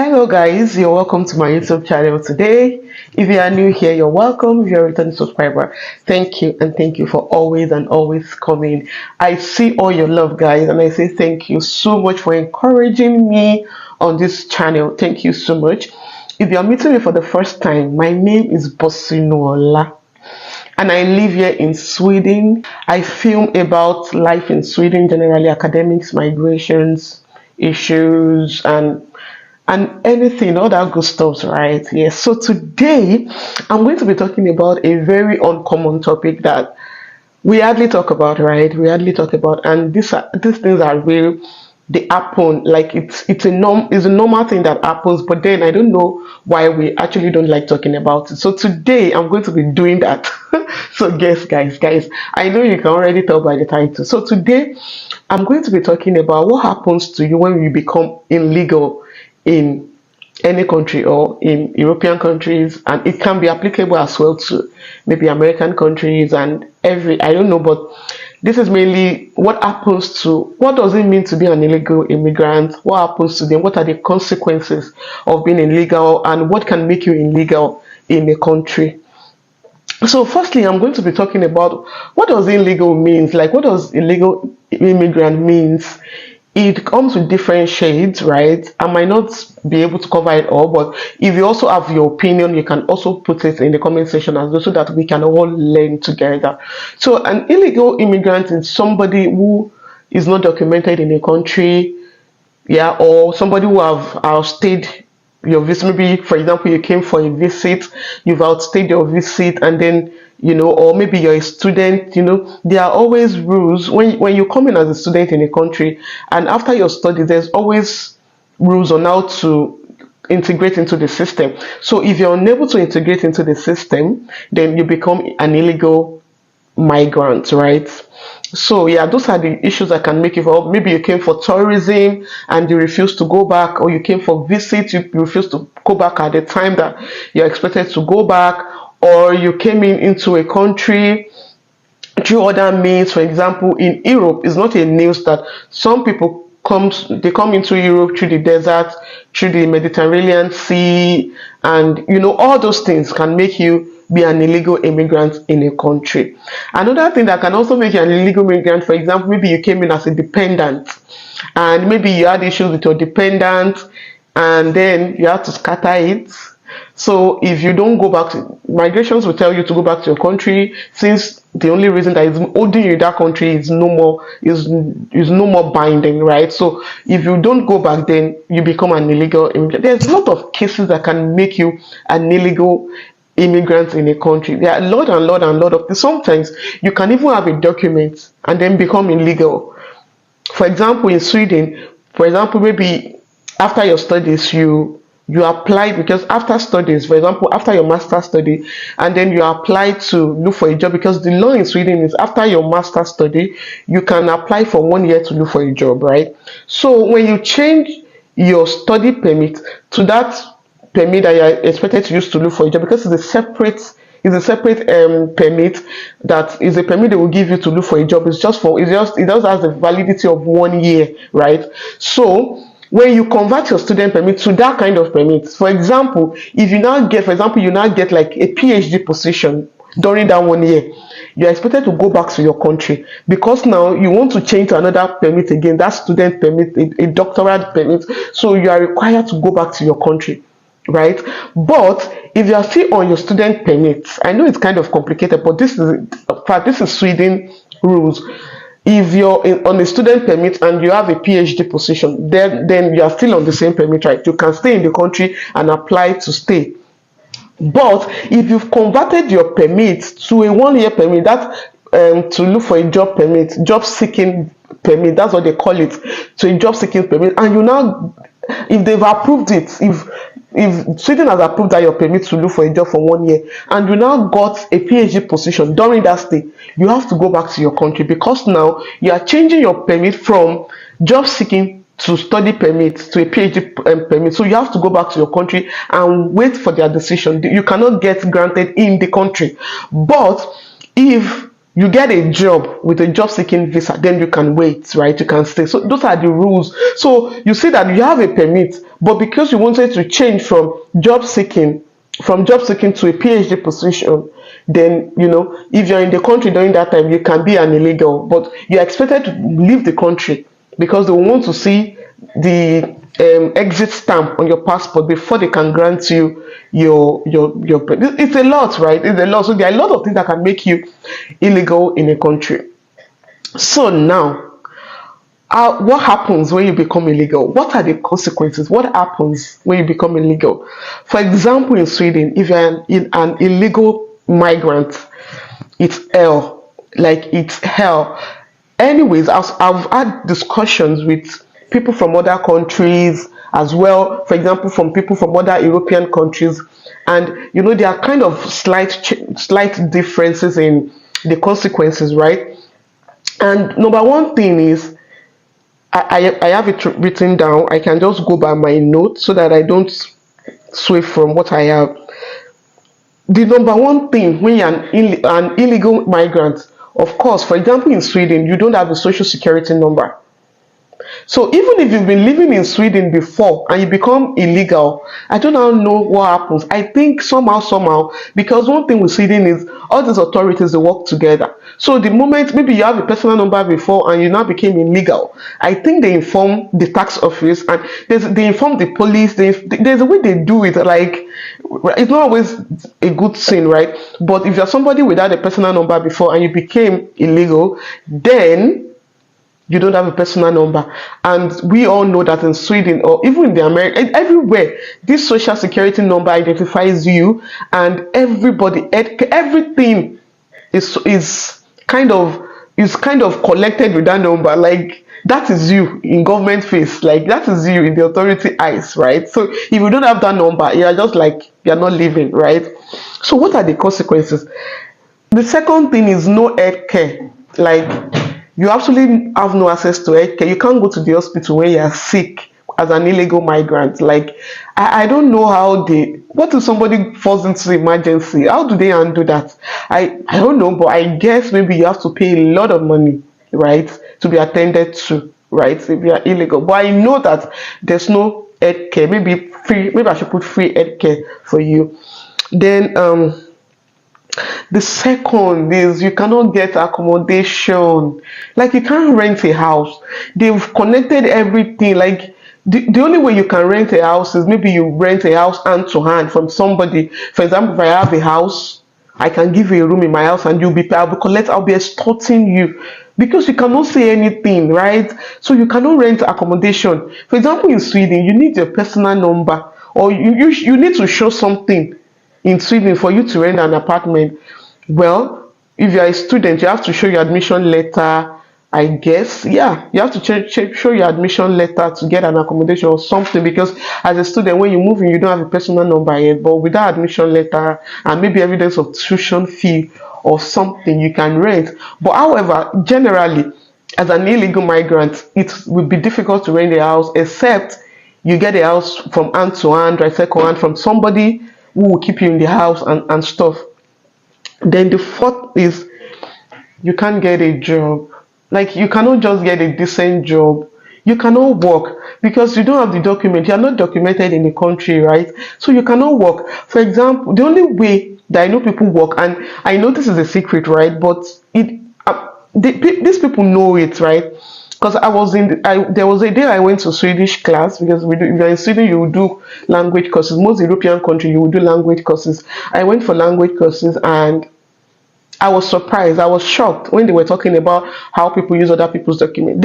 Hello guys, you're welcome to my YouTube channel today. If you are new here, you're welcome. If you're a returning subscriber, thank you and thank you for always coming. I see all your love guys and I say thank you so much for encouraging me on this channel. Thank you so much. If you're meeting me for the first time, my name is Bosinuola and I live here in Sweden. I film about life in Sweden, generally academics, migrations, issues and anything, all that good stuff, right? Yes. So today I'm going to be talking about a very uncommon topic that we hardly talk about, right? We hardly talk about, and these things are real. They happen, like it's a normal thing that happens, but then I don't know why we actually don't like talking about it. So today I'm going to be doing that. So guys, I know you can already tell by the title. So today I'm going to be talking about what happens to you when you become illegal in any country or in European countries, and it can be applicable as well to maybe American countries and I don't know, but this is mainly what does it mean to be an illegal immigrant, what happens to them, what are the consequences of being illegal, and what can make you illegal in a country. So firstly, I'm going to be talking about what does illegal means, like what does illegal immigrant means. It comes with different shades, right? I might not be able to cover it all, but if you also have your opinion, you can also put it in the comment section as well so that we can all learn together. So an illegal immigrant is somebody who is not documented in a country, yeah, or somebody who have outstayed your visit. Maybe, for example, you came for a visit, you've outstayed your visit, and then or maybe you're a student. There are always rules when you come in as a student in a country, and after your study, there's always rules on how to integrate into the system. So if you're unable to integrate into the system, then you become an illegal migrant, right? So yeah, those are the issues that can make you. Maybe you came for tourism and you refuse to go back, or you came for visit, you refuse to go back at the time that you're expected to go back, or you came into a country through other means. For example, in Europe, it's not a news that some people come into Europe through the desert, through the Mediterranean Sea, and all those things can make you be an illegal immigrant in a country. Another thing that can also make you an illegal immigrant, for example, maybe you came in as a dependent and maybe you had issues with your dependent and then you have to scatter it. So if you don't go back migrations will tell you to go back to your country, since the only reason that is holding you in that country is no more binding, right? So if you don't go back, then you become an illegal immigrant. There's a lot of cases that can make you an illegal immigrants in a country. There are a lot of sometimes you can even have a document and then become illegal. For example, in Sweden, maybe after your studies you apply, because after studies, for example, after your master's study, and then you apply to look for a job, because the law in Sweden is after your master's study you can apply for 1 year to look for a job, right? So when you change your study permit to that permit that you are expected to use to look for a job, because it's a separate permit, that is a permit they will give you to look for a job. It just has the validity of 1 year, right? So when you convert your student permit to that kind of permit, for example, if you now get like a PhD position during that 1 year, you're expected to go back to your country, because now you want to change to another permit again, that student permit, a doctoral permit. So you are required to go back to your country, right? But if you are still on your student permit, I know it's kind of complicated, but this is Sweden rules. If you're on a student permit and you have a PhD position, then you are still on the same permit, right? You can stay in the country and apply to stay. But if you've converted your permit to a 1 year permit, that to look for a job permit, job seeking permit, that's what they call it, to a job seeking permit, and you now, if they've approved it, if Sweden has approved that your permit to look for a job for 1 year, and you now got a PhD position during that stay, you have to go back to your country, because now you are changing your permit from job seeking to study permit to a PhD permit. So you have to go back to your country and wait for their decision. You cannot get granted in the country. But if you get a job with a job seeking visa, then you can wait, right? You can stay. So those are the rules. So you see that you have a permit, but because you wanted to change from job seeking to a PhD position, then if you're in the country during that time, you can be an illegal, but you're expected to leave the country because they want to see the exit stamp on your passport before they can grant you your. It's a lot, right? It's a lot. So there are a lot of things that can make you illegal in a country. So now, what happens when you become illegal? What are the consequences? What happens when you become illegal? For example, in Sweden, if you're an illegal migrant, it's hell. Like, it's hell. Anyways, I've had discussions with people from other countries as well. For example, from people from other European countries, and there are kind of slight differences in the consequences, right? And number one thing is, I have it written down. I can just go by my notes so that I don't sway from what I have. The number one thing when you're an illegal migrant, of course, for example, in Sweden, you don't have a social security number. So even if you've been living in Sweden before and you become illegal, I don't know what happens. I think somehow, because one thing with Sweden is all these authorities, they work together. So the moment maybe you have a personal number before and you now became illegal, I think they inform the tax office and they inform the police. There's a way they do it. Like, it's not always a good thing, right? But if you're somebody without a personal number before and you became illegal, then you don't have a personal number. And we all know that in Sweden, or even in the America, everywhere, this social security number identifies you, and everything is kind of collected with that number. Like, that is you in government face, like that is you in the authority eyes, right? So if you don't have that number, you're just like, you're not living, right? So what are the consequences? The second thing is no health care. Like, you absolutely have no access to health care. You can't go to the hospital when you are sick as an illegal migrant. Like, I don't know what if somebody falls into emergency? How do they handle that? I don't know, but I guess maybe you have to pay a lot of money, right, to be attended to, right, if you are illegal. But I know that there's no health care. Maybe I should put free health care for you. Then the second is you cannot get accommodation. Like, you can't rent a house. They've connected everything. Like, the only way you can rent a house is maybe you rent a house hand to hand from somebody. For example, if I have a house, I can give you a room in my house and I'll be extorting you because you cannot say anything, right? So you cannot rent accommodation. For example, in Sweden, you need your personal number, or you need to show something in Sweden for you to rent an apartment. Well, if you're a student, you have to show your admission letter, I guess. Yeah, you have to show your admission letter to get an accommodation or something, because as a student, when you move in, you don't have a personal number yet, but with that admission letter and maybe evidence of tuition fee or something, you can rent. But however, generally, as an illegal migrant, it would be difficult to rent a house, except you get a house from hand to hand, right, second hand, from somebody who will keep you in the house and stuff. Then the fourth is you can't get a job. Like, you cannot just get a decent job. You cannot work because you don't have the document. You are not documented in the country, right? So you cannot work. For example, the only way that I know people work, and I know this is a secret, right? But these people know it, right? Because there was a day I went to Swedish class, because if you're in Sweden, you will do language courses. Most European countries, you will do language courses. I went for language courses and I was surprised. I was shocked when they were talking about how people use other people's documents.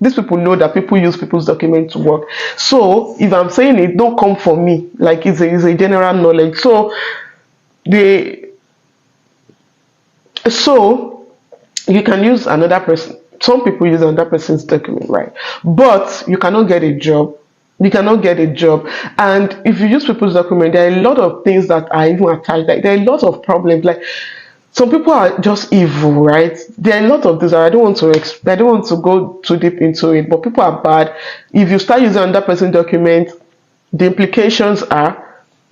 These people know that people use people's documents to work. So if I'm saying it, don't come for me. Like, it's a general knowledge. So you can use another person. Some people use another person's document, right? But you cannot get a job. You cannot get a job. And if you use people's document, there are a lot of things that are even attached. Like, there are a lot of problems. Like, some people are just evil, right? There are a lot of this. I don't want to go too deep into it, but people are bad. If you start using another person's document, the implications are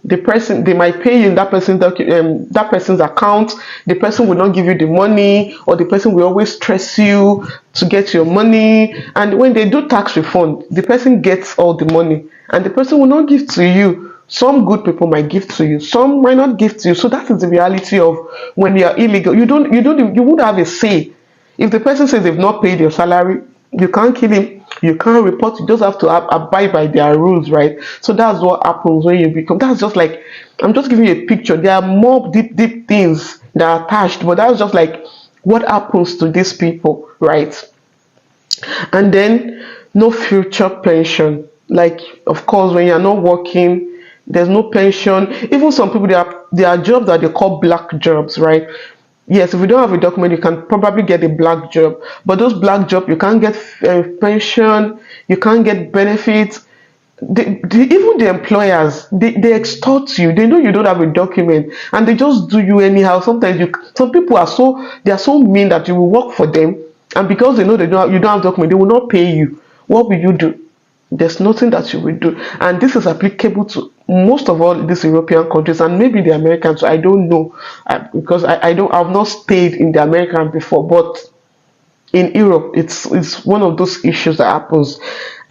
The person, they might pay you in that person's account. The person will not give you the money, or the person will always stress you to get your money. And when they do tax refund, the person gets all the money, and the person will not give to you. Some good people might give to you, some might not give to you. So that is the reality of when you are illegal. You would have a say. If the person says they've not paid your salary, you can't kill him, you can't report, you just have to abide by their rules, right? So that's what happens when you become, that's just like, I'm just giving you a picture. There are more deep things that are attached, but that's just like what happens to these people, right? And then no future pension. Like, of course, when you're not working, there's no pension. Even some people, there are jobs that they call black jobs, right? Yes, if you don't have a document, you can probably get a black job, but those black jobs, you can't get pension, you can't get benefits. Even the employers, they extort you. They know you don't have a document, and they just do you anyhow. Sometimes some people are so mean that you will work for them, and because they know you don't have document, they will not pay you. What will you do? There's nothing that you will do, and this is applicable to most of all these European countries, and maybe the Americans. I don't know, because I've not stayed in the American before, but in Europe, it's one of those issues that happens.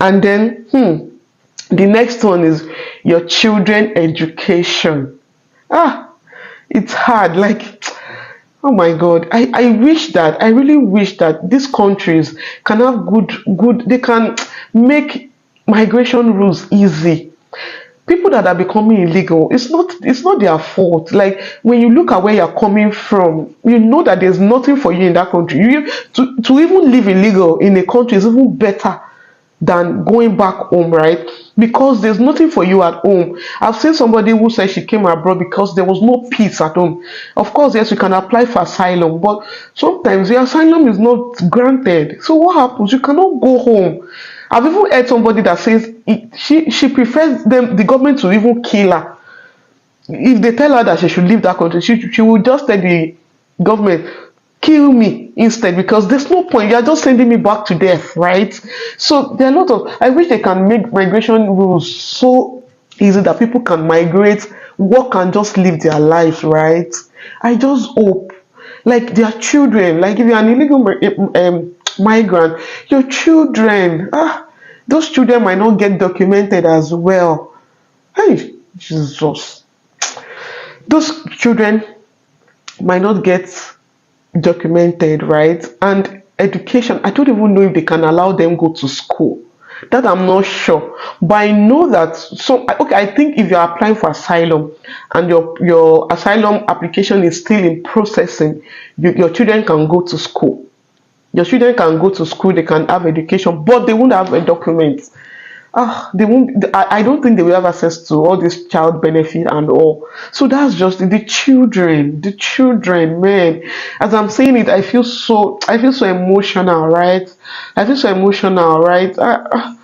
And then the next one is your children education. It's hard. Like, oh my God, I really wish that these countries can have they can make migration rules easy. People that are becoming illegal, it's not their fault. Like, when you look at where you're coming from, you know that there's nothing for you in that country. To even live illegal in a country is even better than going back home, right? Because there's nothing for you at home. I've seen somebody who said she came abroad because there was no peace at home. Of course, yes, you can apply for asylum, but sometimes the asylum is not granted. So what happens? You cannot go home. I've even heard somebody that says she prefers the government to even kill her. If they tell her that she should leave that country, she will just tell the government, kill me instead, because there's no point. You're just sending me back to death, right? So there are a lot of, I wish they can make migration rules so easy that people can migrate, work, and just live their lives, right? I just hope, like, their children, like if you're an illegal migrant, your children, those children might not get documented as well. Hey, Jesus, those children might not get documented, right? And education, I don't even know if they can allow them go to school. That I'm not sure, but I know that I think if you're applying for asylum and your asylum application is still in processing, your children can go to school. Your children can go to school, they can have education, but they won't have a document. They won't. I don't think they will have access to all this child benefit and all. So that's just the children, man. As I'm saying it, I feel so emotional, right? I feel so emotional, right? I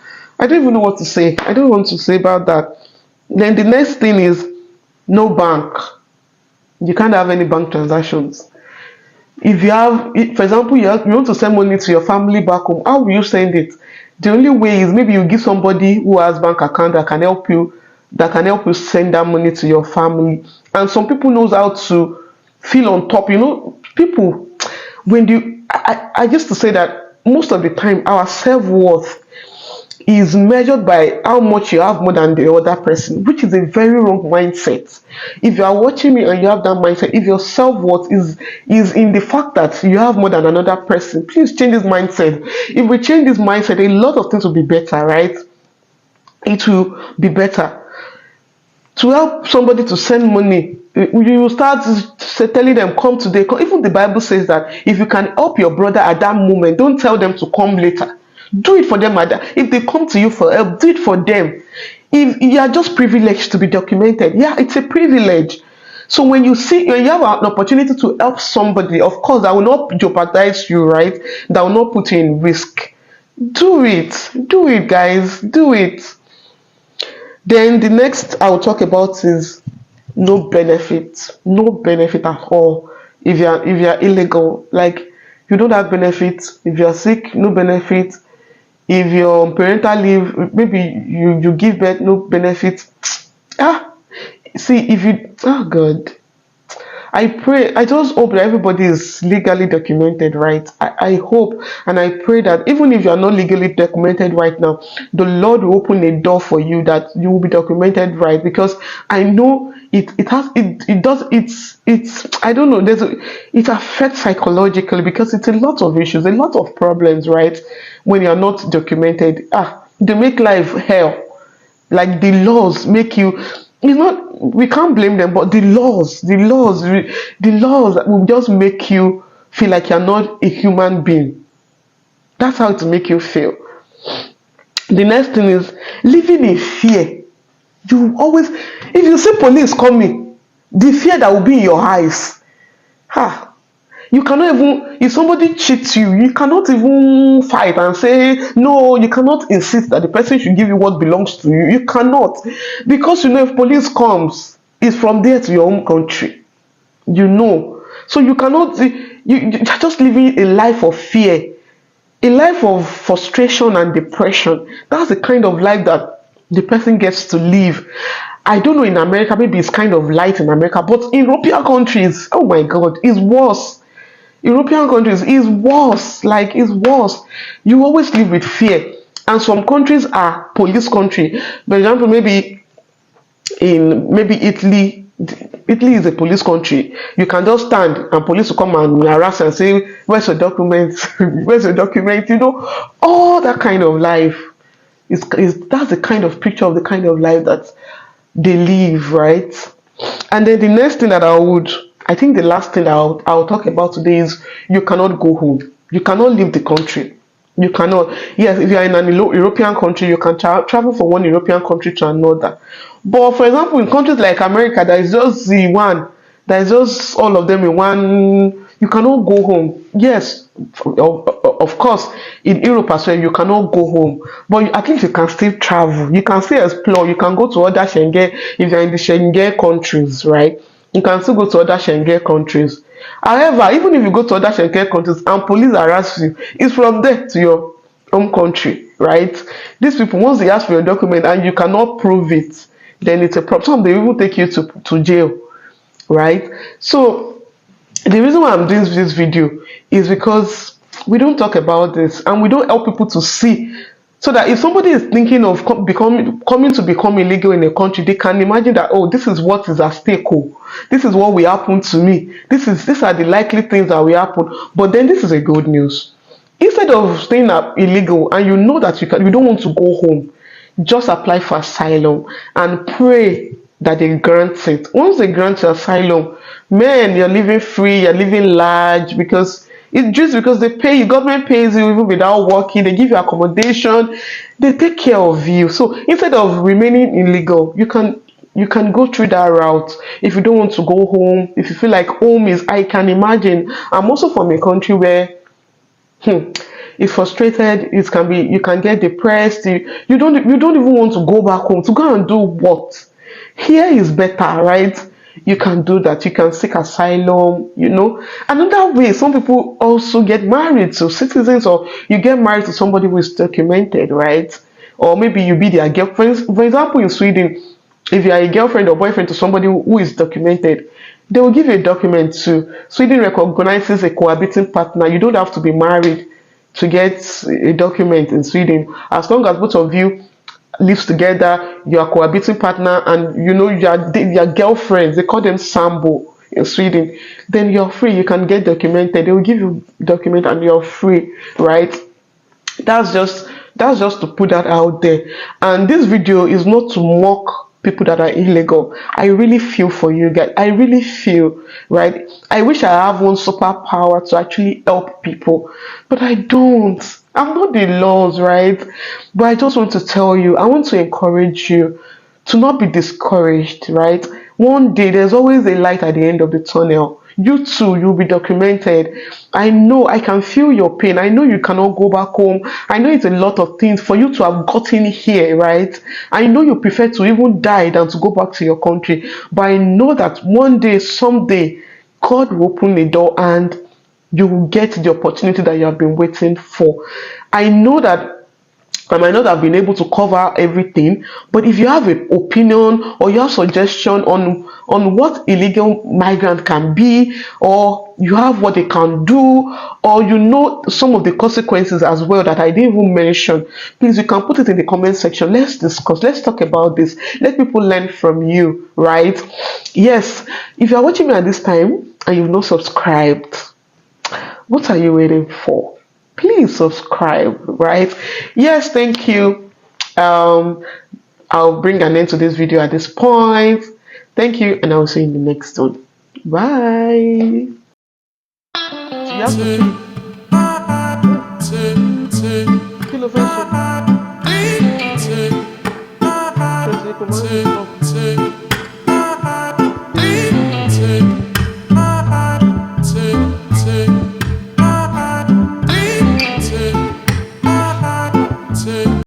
don't even know what to say. I don't want to say about that. Then the next thing is no bank. You can't have any bank transactions. If you have, for example, you want to send money to your family back home, how will you send it? The only way is maybe you give somebody who has bank account that can help you send that money to your family. And some people knows how to feel on top. People, I used to say that most of the time our self-worth is measured by how much you have more than the other person, which is a very wrong mindset. If you are watching me and you have that mindset, if your self-worth is in the fact that you have more than another person, please change this mindset. If we change this mindset, a lot of things will be better, right? It will be better. To help somebody to send money, you start telling them, come today. Even the Bible says that if you can help your brother at that moment, don't tell them to come later. Do it for them. If they come to you for help, do it for them. If you are just privileged to be documented, yeah, it's a privilege. So when you have an opportunity to help somebody, of course, that will not jeopardize you, right? That will not put you in risk. Do it, guys. Do it. Then the next I will talk about is no benefit at all. If you're illegal, like, you don't have benefits. If you're sick, no benefit. If you're on parental leave, maybe you give birth, no benefit. See, if you, oh God, I pray, I just hope that everybody is legally documented, right? I hope and I pray that even if you are not legally documented right now, the Lord will open a door for you that you will be documented right. Because I know it does it's I don't know, it affects psychologically because it's a lot of issues, a lot of problems, right? When you are not documented. They make life hell. Like the laws make you, we can't blame them, but the laws will just make you feel like you're not a human being. That's how to make you feel. The next thing is living in fear. You always, if you see police coming, the fear that will be in your eyes, ha, you cannot even, if somebody cheats you, you cannot even fight and say no. You cannot insist that the person should give you what belongs to you. You cannot, because you know if police comes, it's from there to your own country, so you cannot, you're just living a life of fear, a life of frustration and depression. That's the kind of life that the person gets to live. I don't know, in America maybe it's kind of light in America, but in European countries, oh my God, it's worse. European countries is worse, like it's worse. You always live with fear. And some countries are police country. For example, maybe in Italy, Italy is a police country. You can just stand and police will come and harass and say, where's your document? Where's your document? All that kind of life that's the kind of picture of the kind of life that they live, right? And then the next thing that I think the last thing that I'll talk about today is you cannot go home. You cannot leave the country. You cannot. Yes, if you are in an European country, you can travel from one European country to another. But for example, in countries like America, there is just the one. There is just all of them in one. You cannot go home. Yes, of course, in Europe as well, you cannot go home. But at least you can still travel. You can still explore. You can go to other Schengen, if you're in the Schengen countries, right? You can still go to other Schengen countries. However, even if you go to other Schengen countries and police harass you, it's from there to your home country, right? These people, once they ask for your document and you cannot prove it, then it's a problem. Some they even take you to jail, right? So the reason why I'm doing this video is because we don't talk about this and we don't help people to see, so that if somebody is thinking of coming to become illegal in a country, they can imagine that, oh, this is what is at stake. Oh, this is what will happen to me. These are the likely things that will happen. But then this is a good news. Instead of staying illegal and you know that you don't want to go home, just apply for asylum and pray that they grant it. Once they grant you asylum, man, you're living free, you're living large, because it's just because they pay you, government pays you even without working, they give you accommodation, they take care of you. So instead of remaining illegal, you can go through that route. If you don't want to go home, if you feel like home is, I can imagine, I'm also from a country where it's frustrated, it can be, you can get depressed, you don't even want to go back home to go and do what? Here is better, right? You can do that. You can seek asylum, Another way, some people also get married to citizens, or you get married to somebody who is documented, right? Or maybe you be their girlfriend. For example, in Sweden, if you are a girlfriend or boyfriend to somebody who is documented, they will give you a document too. Sweden recognizes a cohabiting partner. You don't have to be married to get a document in Sweden. As long as both of you lives together, you are cohabiting partner, and you are girlfriends. They call them sambo in Sweden. Then you're free. You can get documented. They will give you document and you're free, right? That's just to put that out there. And this video is not to mock people that are illegal. I really feel for you guys. I really feel, right? I wish I have one superpower to actually help people, but I don't. I'm not the laws, right? But I just want to tell you, I want to encourage you to not be discouraged, right? One day, there's always a light at the end of the tunnel. You too, you'll be documented. I know, I can feel your pain. I know you cannot go back home. I know it's a lot of things for you to have gotten here, right? I know you prefer to even die than to go back to your country. But I know that one day, someday, God will open the door and you will get the opportunity that you have been waiting for. I know that I might not have been able to cover everything, but if you have an opinion or your suggestion on what illegal migrant can be, or you have what they can do, or you know some of the consequences as well that I didn't even mention, please, you can put it in the comment section. Let's discuss, let's talk about this, let people learn from you, right? Yes, if you are watching me at this time and you've not subscribed, what are you waiting for? Please subscribe, right? Yes, thank you. um I'll bring an end to this video at this point. Thank you, and I'll see you in the next one. Bye. So you have to kill a person. Translate command.